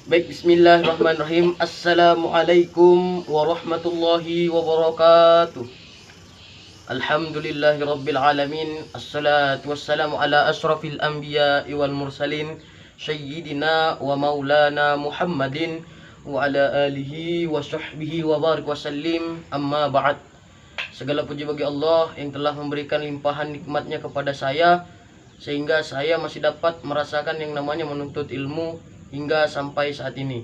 Baik, bismillahirrahmanirrahim. Assalamualaikum warahmatullahi wabarakatuh. Alhamdulillahirabbil alamin. Assalatu wassalamu ala asrafil anbiya'i wal mursalin sayyidina wa maulana Muhammadin wa ala alihi wa sahbihi wa barik wa sallim. Amma ba'd. Segala puji bagi Allah yang telah memberikan limpahan nikmatnya kepada saya sehingga saya masih dapat merasakan yang namanya menuntut ilmu hingga sampai saat ini.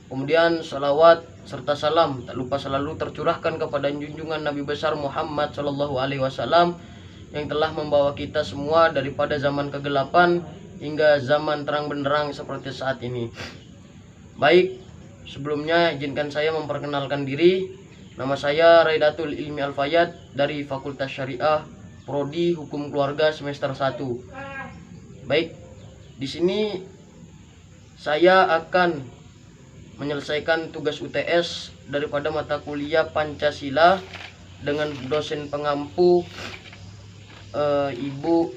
Kemudian salawat serta salam tak lupa selalu tercurahkan kepada junjungan Nabi besar Muhammad Shallallahu Alaihi Wasallam yang telah membawa kita semua daripada zaman kegelapan hingga zaman terang benderang seperti saat ini. Baik, sebelumnya izinkan saya memperkenalkan diri. Nama saya Raidatul Ilmi Al-Fayyad dari Fakultas Syariah Prodi Hukum Keluarga semester 1. Baik, di sini saya akan menyelesaikan tugas UTS daripada mata kuliah Pancasila dengan dosen pengampu Ibu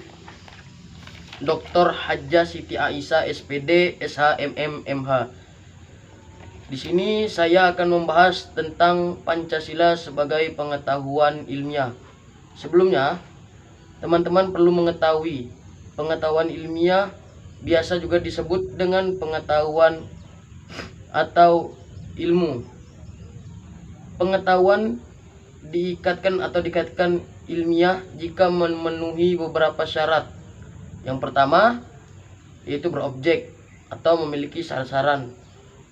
Dr. Hajjah Siti Aisyah SPD SHMM MH. Di sini saya akan membahas tentang Pancasila sebagai pengetahuan ilmiah. Sebelumnya, teman-teman perlu mengetahui pengetahuan ilmiah biasa juga disebut dengan pengetahuan atau ilmu. Pengetahuan dikaitkan ilmiah jika memenuhi beberapa syarat. Yang pertama yaitu berobjek atau memiliki sasaran.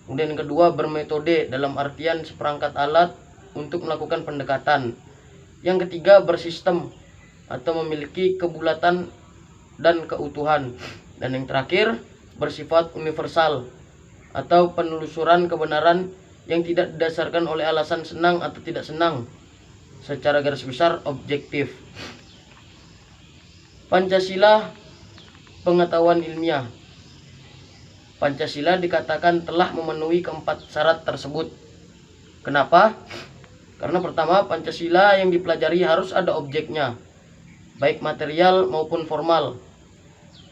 Kemudian yang kedua bermetode dalam artian seperangkat alat untuk melakukan pendekatan. Yang ketiga bersistem atau memiliki kebulatan dan keutuhan. Dan yang terakhir bersifat universal atau penelusuran kebenaran yang tidak didasarkan oleh alasan senang atau tidak senang, secara garis besar objektif. Pancasila pengetahuan ilmiah. Pancasila dikatakan telah memenuhi keempat syarat tersebut. Kenapa? Karena pertama, Pancasila yang dipelajari harus ada objeknya, baik material maupun formal.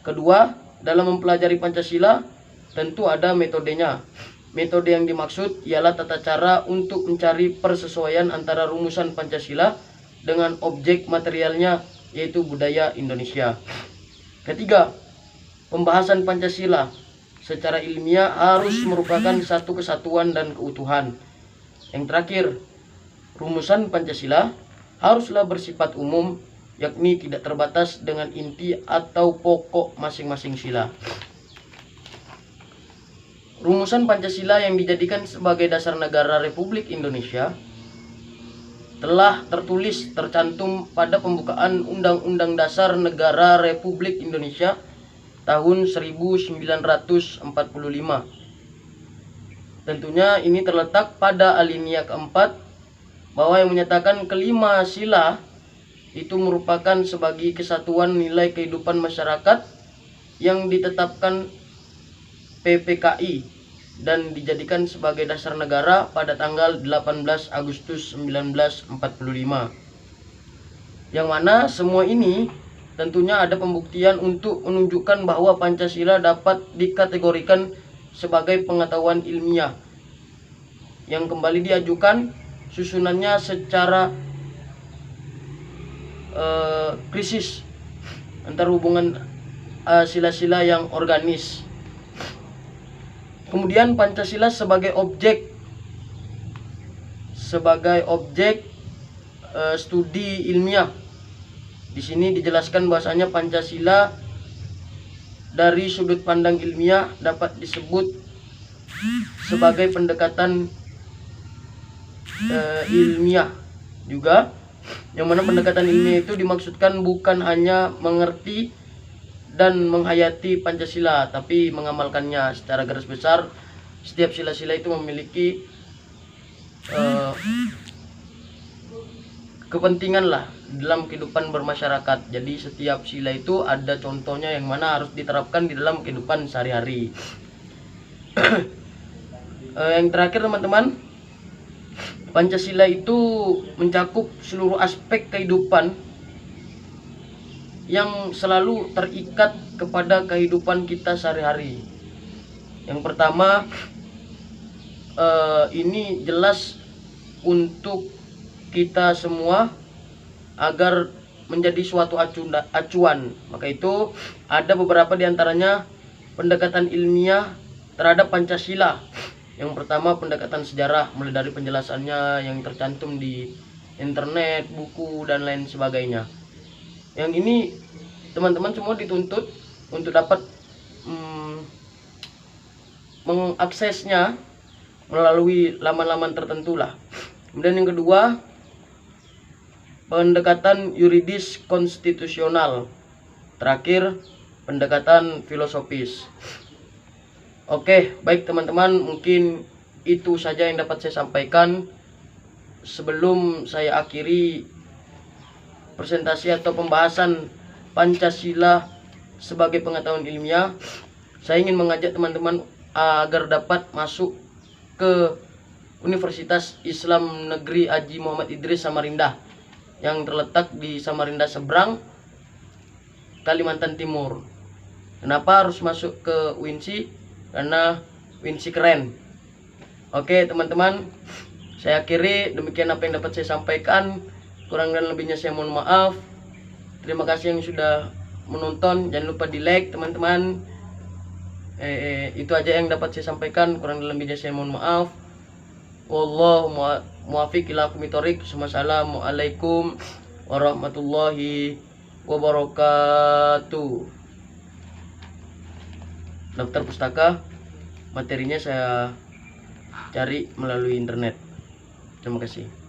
Kedua, dalam mempelajari Pancasila tentu ada metodenya. Metode yang dimaksud ialah tata cara untuk mencari persesuaian antara rumusan Pancasila dengan objek materialnya, yaitu budaya Indonesia. Ketiga, pembahasan Pancasila secara ilmiah harus merupakan satu kesatuan dan keutuhan. Yang terakhir, rumusan Pancasila haruslah bersifat umum, yakni tidak terbatas dengan inti atau pokok masing-masing sila. Rumusan Pancasila yang dijadikan sebagai dasar negara Republik Indonesia telah tercantum pada pembukaan Undang-Undang Dasar Negara Republik Indonesia tahun 1945. Tentunya ini terletak pada alinea keempat bahwa yang menyatakan kelima sila itu merupakan sebagai kesatuan nilai kehidupan masyarakat yang ditetapkan PPKI dan dijadikan sebagai dasar negara pada tanggal 18 Agustus 1945. Yang mana semua ini tentunya ada pembuktian untuk menunjukkan bahwa Pancasila dapat dikategorikan sebagai pengetahuan ilmiah yang kembali diajukan susunannya secara krisis antar hubungan sila-sila yang organis. Kemudian Pancasila sebagai objek studi ilmiah. Di sini dijelaskan bahwasanya Pancasila dari sudut pandang ilmiah dapat disebut sebagai pendekatan ilmiah juga, yang mana pendekatan ilmiah itu dimaksudkan bukan hanya mengerti dan menghayati Pancasila, tapi mengamalkannya. Secara garis besar, setiap sila-sila itu memiliki kepentingan lah dalam kehidupan bermasyarakat. Jadi setiap sila itu ada contohnya yang mana harus diterapkan di dalam kehidupan sehari-hari. Yang terakhir teman-teman, Pancasila itu mencakup seluruh aspek kehidupan yang selalu terikat kepada kehidupan kita sehari-hari. Yang pertama, ini jelas untuk kita semua agar menjadi suatu acuan. Maka itu ada beberapa diantaranya pendekatan ilmiah terhadap Pancasila. Yang pertama pendekatan sejarah, mulai dari penjelasannya yang tercantum di internet, buku, dan lain sebagainya. Yang ini teman-teman semua dituntut untuk dapat mengaksesnya melalui laman-laman tertentu lah. Kemudian yang kedua, pendekatan yuridis konstitusional. Terakhir, pendekatan filosofis. Oke, baik teman-teman, mungkin itu saja yang dapat saya sampaikan. Sebelum saya akhiri presentasi atau pembahasan Pancasila sebagai pengetahuan ilmiah, saya ingin mengajak teman-teman agar dapat masuk ke Universitas Islam Negeri Haji Muhammad Idris Samarinda yang terletak di Samarinda Seberang, Kalimantan Timur. Kenapa harus masuk ke UINSI? Karena UINSI keren. Oke teman-teman, saya akhiri. Demikian apa yang dapat saya sampaikan. Kurang dan lebihnya saya mohon maaf. Terima kasih yang sudah menonton. Jangan lupa di like teman-teman. Itu aja yang dapat saya sampaikan. Kurang dan lebihnya saya mohon maaf. Wallahu muwaffiq ila aqwamit thoriq. Wassalamualaikum warahmatullahi wabarakatuh. Daftar pustaka materinya saya cari melalui internet. Terima kasih.